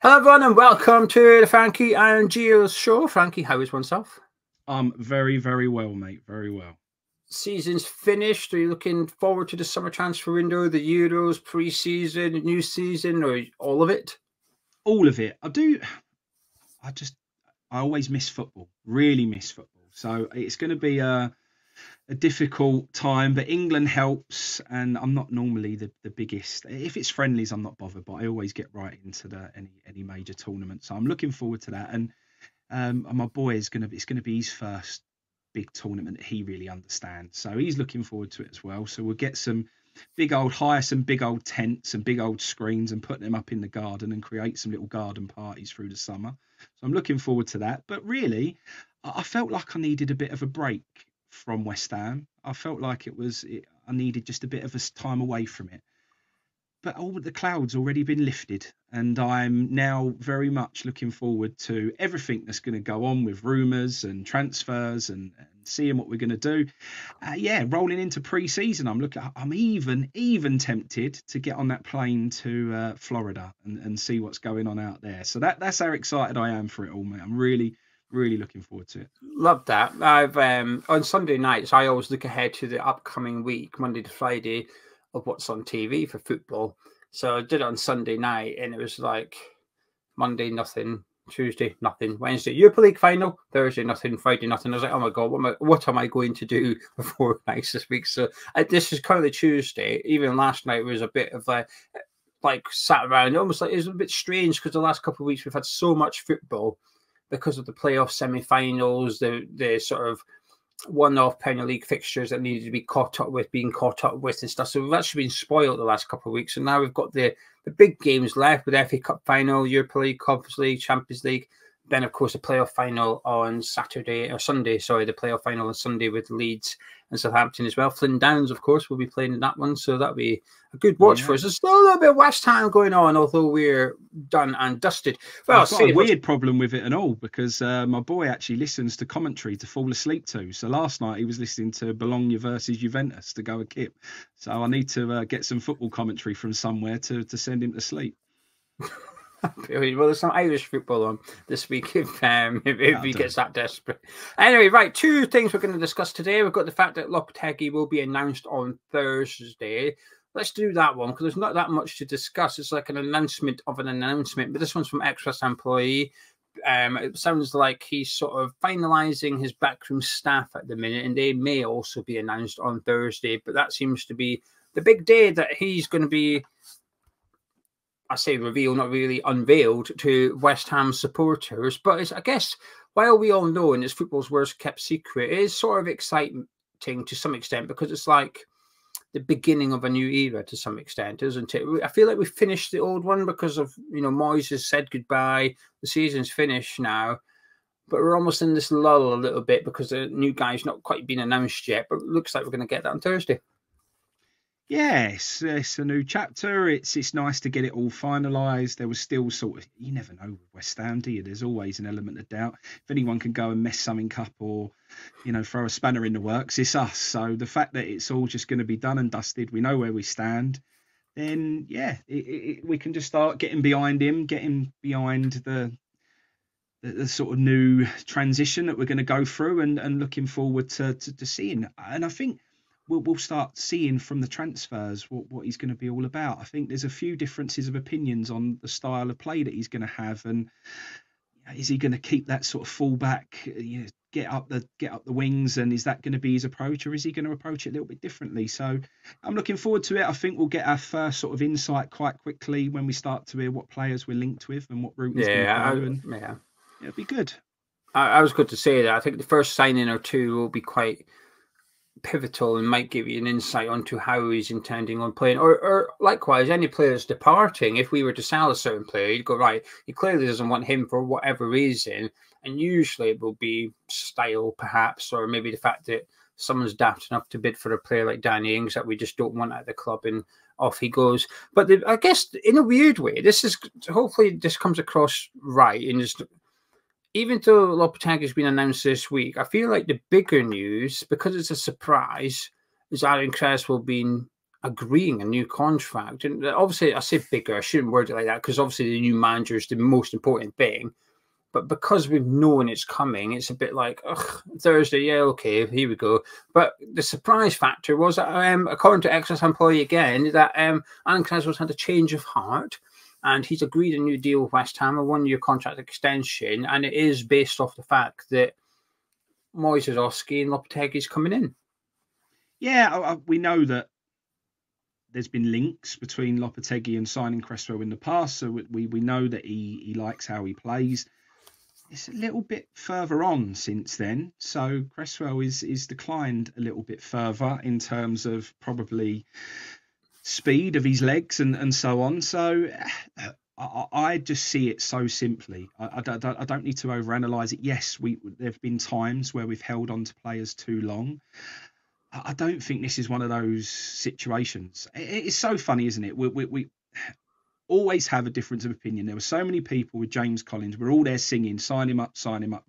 Hello everyone and welcome to the Frankie and Geo show. Frankie, how is oneself? Very, very well, mate. Very well. Season's finished. Are you looking forward to the summer transfer window, the Euros, pre-season, new season, or all of it? All of it. I always miss football. Really miss football. So it's going to be a difficult time, but England helps. And I'm not normally the biggest. If it's friendlies, I'm not bothered. But I always get right into any major tournament. So I'm looking forward to that. And my boy it's going to be his first big tournament that he really understands. So he's looking forward to it as well. So we'll get some hire some big old tents and big old screens and put them up in the garden and create some little garden parties through the summer. So I'm looking forward to that. But really, I felt like I needed a bit of a break from West Ham. I felt like I needed just a bit of a time away from it. But all the clouds already been lifted, and I'm now very much looking forward to everything that's going to go on with rumours and transfers and seeing what we're going to do. Rolling into pre-season, I'm even tempted to get on that plane to Florida and see what's going on out there. So that's how excited I am for it all, mate. I'm really looking forward to it. Love that. I've on Sunday nights, I always look ahead to the upcoming week, Monday to Friday, of what's on TV for football. So I did it on Sunday night, and it was like Monday nothing, Tuesday nothing, Wednesday Europa League final, Thursday nothing, Friday nothing. I was like, oh my god, what am I going to do before nights this week? So this is currently Tuesday. Even last night was a bit of like sat around, almost like it was a bit strange because the last couple of weeks we've had so much football because of the playoff semi-finals, the sort of one-off Premier League fixtures that needed to be being caught up with and stuff. So we've actually been spoiled the last couple of weeks. And now we've got the big games left with FA Cup final, Europa League, Conference League, Champions League. Then, of course, the playoff final on Sunday. The playoff final on Sunday with Leeds and Southampton as well. Flynn Downs, of course, will be playing in that one. So that'll be a good watch for us. There's still a little bit of West Ham going on, although we're done and dusted. Well, I've got a weird problem with it and all because my boy actually listens to commentary to fall asleep to. So last night he was listening to Bologna versus Juventus to go a kip. So I need to get some football commentary from somewhere to send him to sleep. Well, there's some Irish football on this week if he gets that desperate. Anyway, right, two things we're going to discuss today. We've got the fact that Lopetegui will be announced on Thursday. Let's do that one because there's not that much to discuss. It's like an announcement of an announcement, but this one's from ex-West employee. It sounds like he's sort of finalising his backroom staff at the minute, and they may also be announced on Thursday. But that seems to be the big day that he's going to be, I say revealed, not really unveiled to West Ham supporters. But it's, I guess, while we all know, and it's football's worst kept secret, it is sort of exciting to some extent because it's like the beginning of a new era to some extent, isn't it? I feel like we finished the old one because of, Moyes has said goodbye. The season's finished now. But we're almost in this lull a little bit because the new guy's not quite been announced yet. But it looks like we're going to get that on Thursday. Yes, it's a new chapter. It's nice to get it all finalised. There was still sort of, you never know with West Ham, do you? There's always an element of doubt. If anyone can go and mess something up or, throw a spanner in the works, it's us. So the fact that it's all just going to be done and dusted, we know where we stand, then, we can just start getting behind him, getting behind the sort of new transition that we're going to go through and looking forward to seeing. And I think we'll start seeing from the transfers what he's going to be all about. I think there's a few differences of opinions on the style of play that he's going to have, and is he going to keep that sort of fullback, get up the wings, and is that going to be his approach, or is he going to approach it a little bit differently? So I'm looking forward to it. I think we'll get our first sort of insight quite quickly when we start to hear what players we're linked with and what route he's going to go. It'll be good. I was good to say that. I think the first signing or two will be quite pivotal and might give you an insight onto how he's intending on playing, or likewise any players departing. If we were to sell a certain player, you'd go, right, he clearly doesn't want him for whatever reason, and usually it will be style perhaps, or maybe the fact that someone's daft enough to bid for a player like Danny Ings that we just don't want at the club, and off he goes. But I guess in a weird way, hopefully this comes across right, and just even though Lopetegui has been announced this week, I feel like the bigger news, because it's a surprise, is Aaron Cresswell being agreeing a new contract. And obviously, I say bigger, I shouldn't word it like that, because obviously the new manager is the most important thing. But because we've known it's coming, it's a bit like, ugh, Thursday, yeah, okay, here we go. But the surprise factor was that, according to Exodus employee again, that Aaron Cresswell's had a change of heart, and he's agreed a new deal with West Ham, a one-year contract extension, and it is based off the fact that Moisés and Lopetegui is coming in. Yeah, we know that there's been links between Lopetegui and signing Cresswell in the past, so we know that he likes how he plays. It's a little bit further on since then, so Cresswell is declined a little bit further in terms of probably speed of his legs and so on. So I just see it so simply. I don't need to overanalyze it. Yes, there have been times where we've held on to players too long. I don't think this is one of those situations. It's so funny, isn't it? We always have a difference of opinion. There were so many people with James Collins. We're all there singing, sign him up,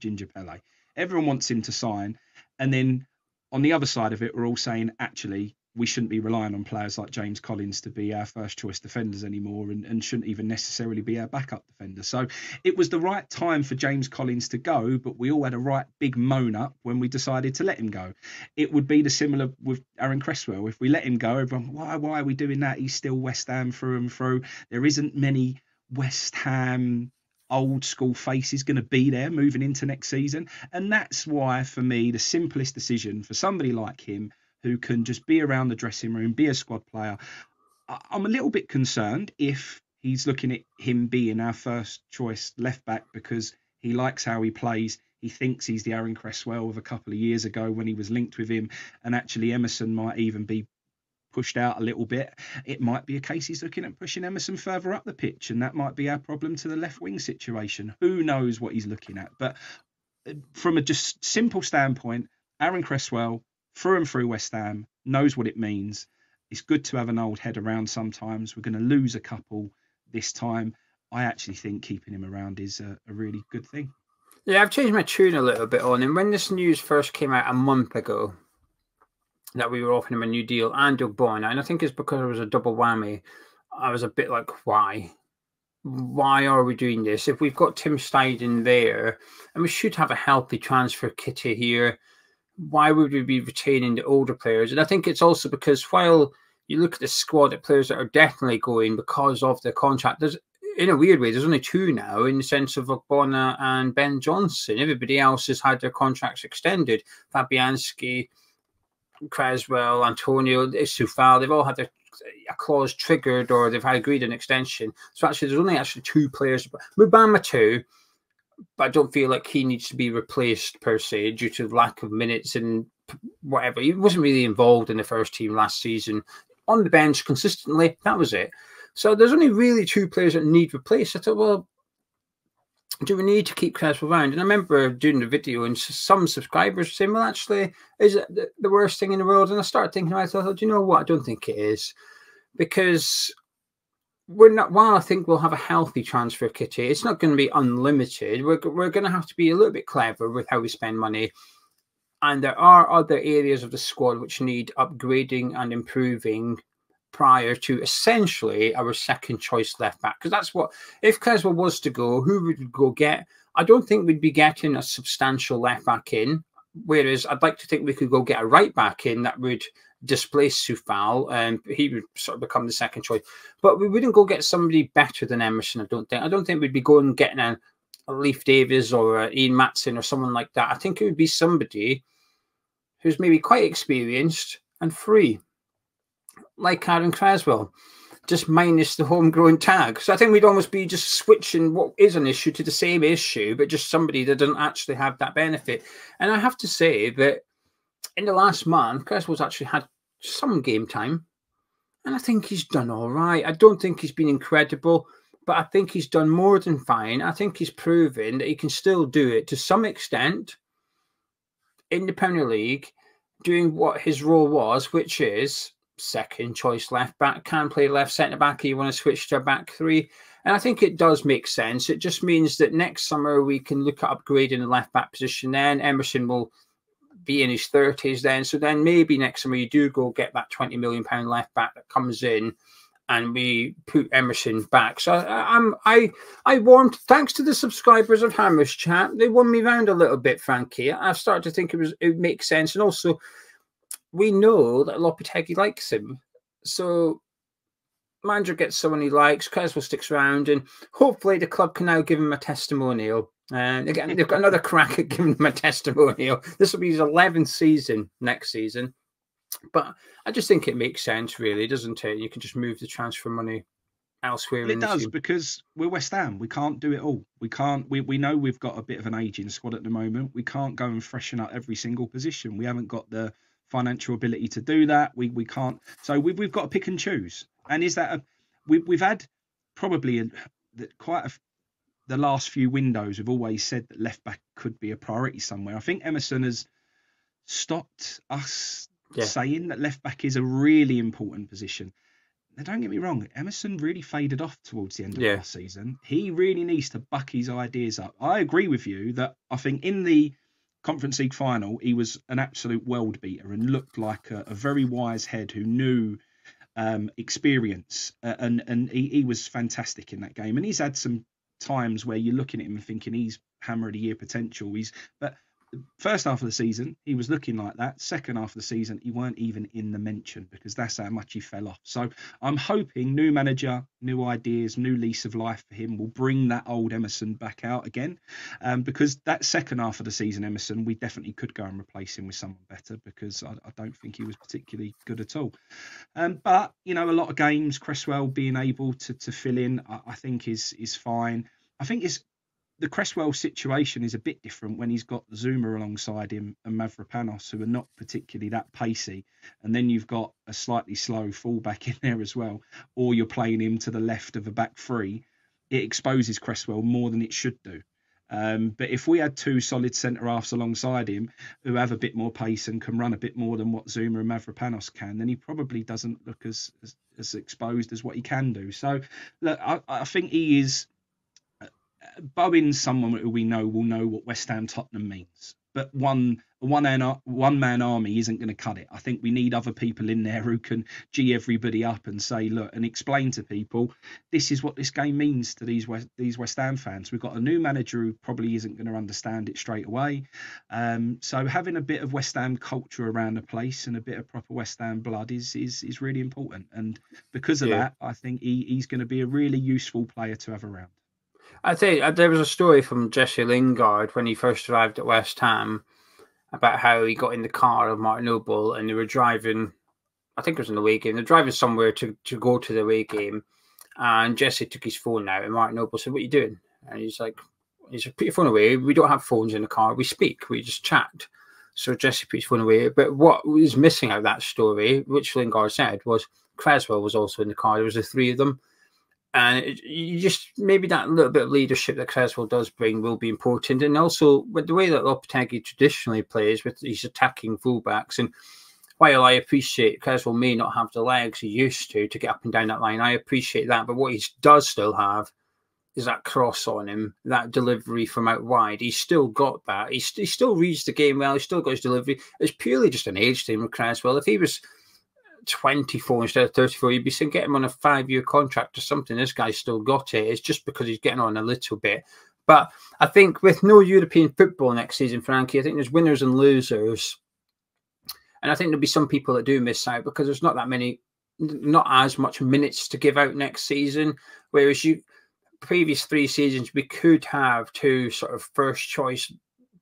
Ginger Pele. Everyone wants him to sign. And then on the other side of it, we're all saying, actually, we shouldn't be relying on players like James Collins to be our first choice defenders anymore, and shouldn't even necessarily be our backup defender. So it was the right time for James Collins to go, but we all had a right big moan up when we decided to let him go. It would be the similar with Aaron Cresswell. If we let him go, everyone, why are we doing that? He's still West Ham through and through. There isn't many West Ham old school faces going to be there moving into next season. And that's why, for me, the simplest decision for somebody like him, who can just be around the dressing room, be a squad player. I'm a little bit concerned if he's looking at him being our first choice left back because he likes how he plays. He thinks he's the Aaron Cresswell of a couple of years ago when he was linked with him, and actually Emerson might even be pushed out a little bit. It might be a case he's looking at pushing Emerson further up the pitch, and that might be our problem to the left wing situation. Who knows what he's looking at? But from a just simple standpoint, Aaron Cresswell, through and through West Ham, knows what it means. It's good to have an old head around sometimes. We're going to lose a couple this time. I actually think keeping him around is a really good thing. Yeah, I've changed my tune a little bit on him. When this news first came out a month ago that we were offering him a new deal and Doug Bowen, and I think it's because it was a double whammy, I was a bit like, why? Why are we doing this? If we've got Tim Steiden there, and we should have a healthy transfer kitty here, why would we be retaining the older players? And I think it's also because while you look at the squad of players that are definitely going because of the contract, there's, in a weird way, there's only two now in the sense of Ogbonna and Ben Johnson. Everybody else has had their contracts extended. Fabianski, Cresswell, Antonio, Soufal, they've all had a clause triggered or they've had agreed an extension. So actually, there's only actually two players. Mubama too, but I don't feel like he needs to be replaced per se due to lack of minutes and whatever. He wasn't really involved in the first team last season. On the bench consistently, that was it. So there's only really two players that need replaced. I thought, well, do we need to keep Cresswell around? And I remember doing the video and some subscribers were saying, well, actually, is it the worst thing in the world? And I started thinking, I thought, do you know what? I don't think it is. Because we're not, while I think we'll have a healthy transfer kitty, it's not going to be unlimited. We're going to have to be a little bit clever with how we spend money. And there are other areas of the squad which need upgrading and improving prior to essentially our second choice left back. Because that's what, if Cresswell was to go, who would we go get? I don't think we'd be getting a substantial left back in. Whereas I'd like to think we could go get a right back in that would displace Soufal and he would sort of become the second choice. But we wouldn't go get somebody better than Emerson, I don't think. I don't think we'd be going and getting a Leif Davis or a Ian Matson or someone like that. I think it would be somebody who's maybe quite experienced and free, like Aaron Cresswell, just minus the homegrown tag. So I think we'd almost be just switching what is an issue to the same issue, but just somebody that doesn't actually have that benefit. And I have to say that in the last month, Cresswell's actually had some game time, and I think he's done all right. I don't think he's been incredible, but I think he's done more than fine. I think he's proven that he can still do it to some extent in the Premier League, doing what his role was, which is second choice left back, can play left centre back. You want to switch to a back three. And I think it does make sense. It just means that next summer we can look at upgrading the left back position. Then Emerson will be in his 30s then. So then maybe next summer you do go get that £20 million left back that comes in, and we put Emerson back. So I warmed, thanks to the subscribers of Hammers Chat. They won me round a little bit, Frankie. I started to think it makes sense. And also, we know that Lopetegui likes him. So manager gets someone he likes, Cresswell sticks around, and hopefully the club can now give him a testimonial. And again, they've got another crack at giving him a testimonial. This will be his 11th season next season. But I just think it makes sense, really, doesn't it? You can just move the transfer money elsewhere. Well, it does, because we're West Ham. We can't do it all. We can't. We know we've got a bit of an aging squad at the moment. We can't go and freshen up every single position. We haven't got the financial ability to do that. We can't. So we've got to pick and choose. And is that we've had probably the last few windows have always said that left back could be a priority somewhere. I think Emerson has stopped us saying that left back is a really important position. Now, don't get me wrong, Emerson really faded off towards the end of last season. He really needs to buck his ideas up. I agree with you that I think in the Conference League final, he was an absolute world beater and looked like a very wise head who knew experience. And he was fantastic in that game. And he's had some times where you're looking at him and thinking he's hammer of the year potential. But first half of the season, he was looking like that. Second half of the season, he weren't even in the mention, because that's how much he fell off. So I'm hoping new manager, new ideas, new lease of life for him will bring that old Emerson back out again. Because that second half of the season, Emerson, we definitely could go and replace him with someone better, because I don't think he was particularly good at all. But, you know, a lot of games, Cresswell being able to fill in, I think is fine. I think the Cresswell situation is a bit different when he's got Zuma alongside him and Mavropanos, who are not particularly that pacey. And then you've got a slightly slow fullback in there as well, or you're playing him to the left of a back three. It exposes Cresswell more than it should do. But if we had two solid centre-halves alongside him who have a bit more pace and can run a bit more than what Zuma and Mavropanos can, then he probably doesn't look as exposed as what he can do. So, look, I think he is... Bowen's someone who we know will know what West Ham Tottenham means, but one man army isn't going to cut it. I think we need other people in there who can gee everybody up and say, look, and explain to people, this is what this game means to these West Ham fans. We've got a new manager who probably isn't going to understand it straight away. So having a bit of West Ham culture around the place and a bit of proper West Ham blood is really important. And because of that, I think he's going to be a really useful player to have around. I think there was a story from Jesse Lingard when he first arrived at West Ham about how he got in the car of Martin Noble and they were driving, I think it was an away game, they're driving somewhere to go to the away game, and Jesse took his phone out and Martin Noble said, "What are you doing?" And he said, "Put your phone away. We don't have phones in the car. We speak. We just chat." So Jesse put his phone away. But what was missing out of that story, which Lingard said, was Cresswell was also in the car. There was the three of them. And you just, maybe that little bit of leadership that Cresswell does bring will be important. And also with the way that Lopetegui traditionally plays with these attacking fullbacks. And while I appreciate Cresswell may not have the legs he used to get up and down that line, I appreciate that. But what he does still have is that cross on him, that delivery from out wide. He's still got that. He still reads the game well. He's still got his delivery. It's purely just an age thing with Cresswell. If he was 24 instead of 34, you'd be saying get him on a 5-year contract or something. This guy's still got it. It's just because he's getting on a little bit. But I think with no European football next season, Frankie, I think there's winners and losers. And I think there'll be some people that do miss out because there's not as much minutes to give out next season. Whereas previous 3 seasons, we could have 2 sort of first choice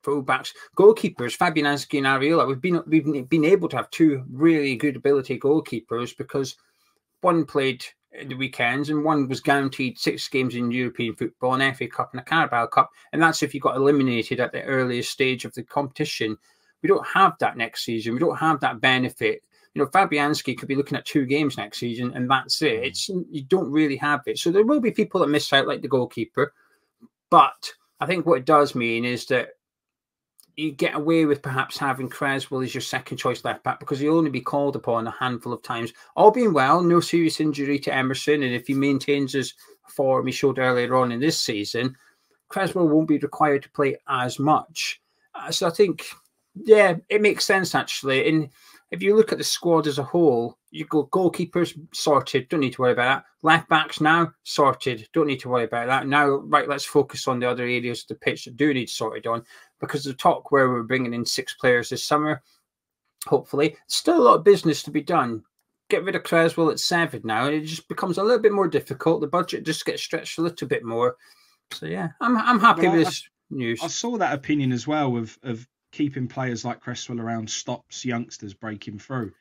fullbacks, goalkeepers, Fabianski and Areola. We've been able to have 2 really good ability goalkeepers because one played in the weekends and one was guaranteed 6 games in European football, an FA Cup and a Carabao Cup, and that's if you got eliminated at the earliest stage of the competition. We don't have that next season. We don't have that benefit. You know, Fabianski could be looking at 2 games next season, and that's it. You don't really have it. So there will be people that miss out, like the goalkeeper. But I think what it does mean is that you get away with perhaps having Cresswell as your second choice left back because he'll only be called upon a handful of times. All being well, no serious injury to Emerson, and if he maintains his form he showed earlier on in this season, Cresswell won't be required to play as much. So I think Yeah, it makes sense actually. And if you look at the squad as a whole, you go goalkeepers sorted, don't need to worry about that. Left backs now sorted, don't need to worry about that. Now, right, let's focus on the other areas of the pitch that do need sorted on, because the talk where we're bringing in 6 players this summer, hopefully, still a lot of business to be done. Get rid of Cresswell at 7 now, and it just becomes a little bit more difficult. The budget just gets stretched a little bit more. So yeah, I'm happy with this news. I saw that opinion as well of keeping players like Cresswell around stops youngsters breaking through.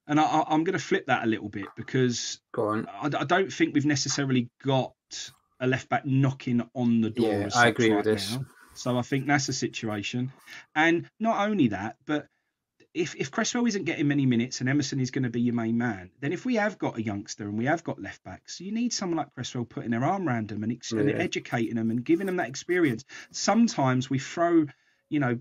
And I'm going to flip that a little bit, because I don't think we've necessarily got a left back knocking on the door. Yeah, I agree with this. Now. So I think that's the situation. And not only that, but if Cresswell isn't getting many minutes and Emerson is going to be your main man, then if we have got a youngster and we have got left backs, you need someone like Cresswell putting their arm around them and educating them and giving them that experience. Sometimes we throw,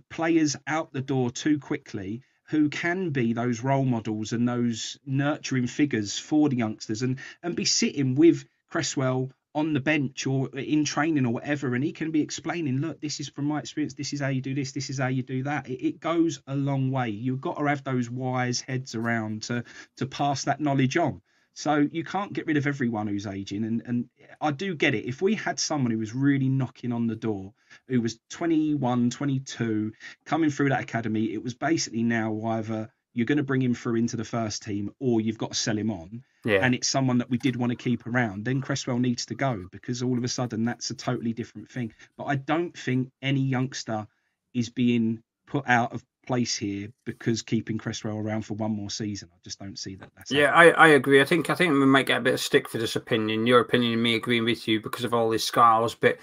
players out the door too quickly who can be those role models and those nurturing figures for the youngsters, and be sitting with Cresswell on the bench or in training or whatever, and he can be explaining, look, this is from my experience, this is how you do this is how you do that. It goes a long way. You've got to have those wise heads around to pass that knowledge on. So you can't get rid of everyone who's aging. And I do get it. If we had someone who was really knocking on the door, who was 21, 22, coming through that academy, it was basically now either you're going to bring him through into the first team or you've got to sell him on. Yeah. And it's someone that we did want to keep around. Then Cresswell needs to go, because all of a sudden that's a totally different thing. But I don't think any youngster is being put out of place here because keeping Cresswell around for one more season. I just don't see that. I agree. I think we might get a bit of stick for this opinion. Your opinion and me agreeing with you because of all his scars. But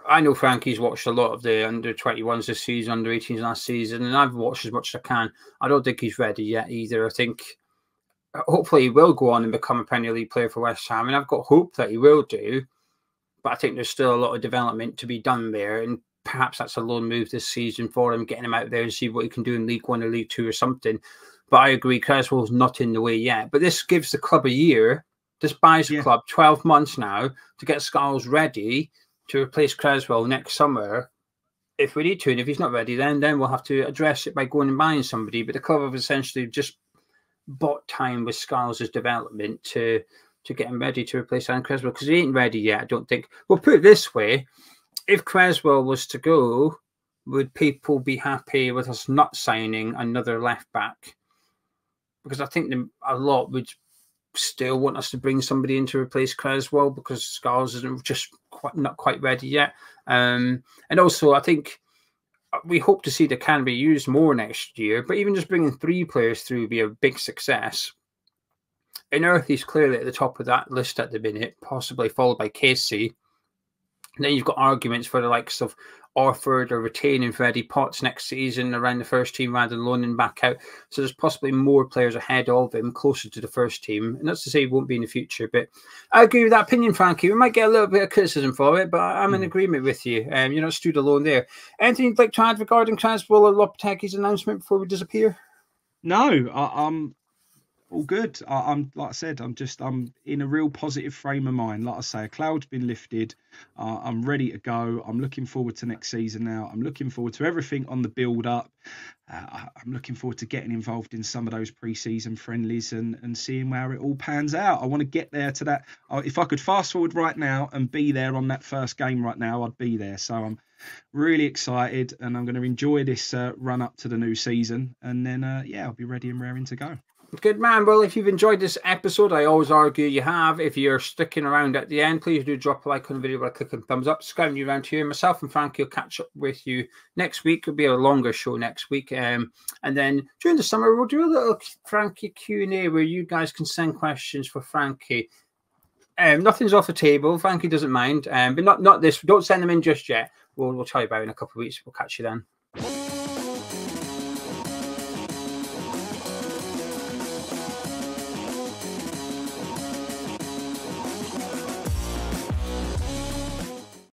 I know Frankie's watched a lot of the under-21s this season, under-18s last season, and I've watched as much as I can. I don't think he's ready yet either. I think hopefully he will go on and become a Premier League player for West Ham, and I've got hope that he will do. But I think there's still a lot of development to be done there, and perhaps that's a loan move this season for him, getting him out there and see what he can do in League One or League Two or something. But I agree, Cresswell's not in the way yet. But this gives the club a year. This buys the club 12 months now to get Skulls ready to replace Cresswell next summer if we need to. And if he's not ready, then we'll have to address it by going and buying somebody. But the club have essentially just bought time with Skulls' development to get him ready to replace Aaron Cresswell, because he ain't ready yet, I don't think. We'll put it this way. If Cresswell was to go, would people be happy with us not signing another left back? Because I think a lot would still want us to bring somebody in to replace Cresswell, because Skulls isn't just not quite ready yet. And also, I think we hope to see the Canterbury used more next year, but even just bringing 3 players through would be a big success. And Earthy's clearly at the top of that list at the minute, possibly followed by Casey. And then you've got arguments for the likes of Orford or retaining Freddie Potts next season around the first team rather than loaning back out. So there's possibly more players ahead of him, closer to the first team. And that's to say he won't be in the future. But I agree with that opinion, Frankie. We might get a little bit of criticism for it, but I'm in agreement with you. You're not stood alone there. Anything you'd like to add regarding Cresswell or Lopetegui's announcement before we disappear? No, I'm all good. I'm like I said, I'm in a real positive frame of mind. Like I say, a cloud's been lifted. I'm ready to go. I'm looking forward to next season now. I'm looking forward to everything on the build up. I'm looking forward to getting involved in some of those pre-season friendlies and seeing where it all pans out. I want to get there to that. If I could fast forward right now and be there on that first game right now, I'd be there. So I'm really excited, and I'm going to enjoy this run up to the new season. And then, I'll be ready and raring to go. Good man. Well, if you've enjoyed this episode, I always argue you have. If you're sticking around at the end, please do drop a like on the video by clicking thumbs up. Subscribing you around here. Myself and Frankie will catch up with you next week. It'll be a longer show next week. And then during the summer, we'll do a little Frankie Q&A where you guys can send questions for Frankie. Nothing's off the table. Frankie doesn't mind. But not this. Don't send them in just yet. We'll tell you about it in a couple of weeks. We'll catch you then.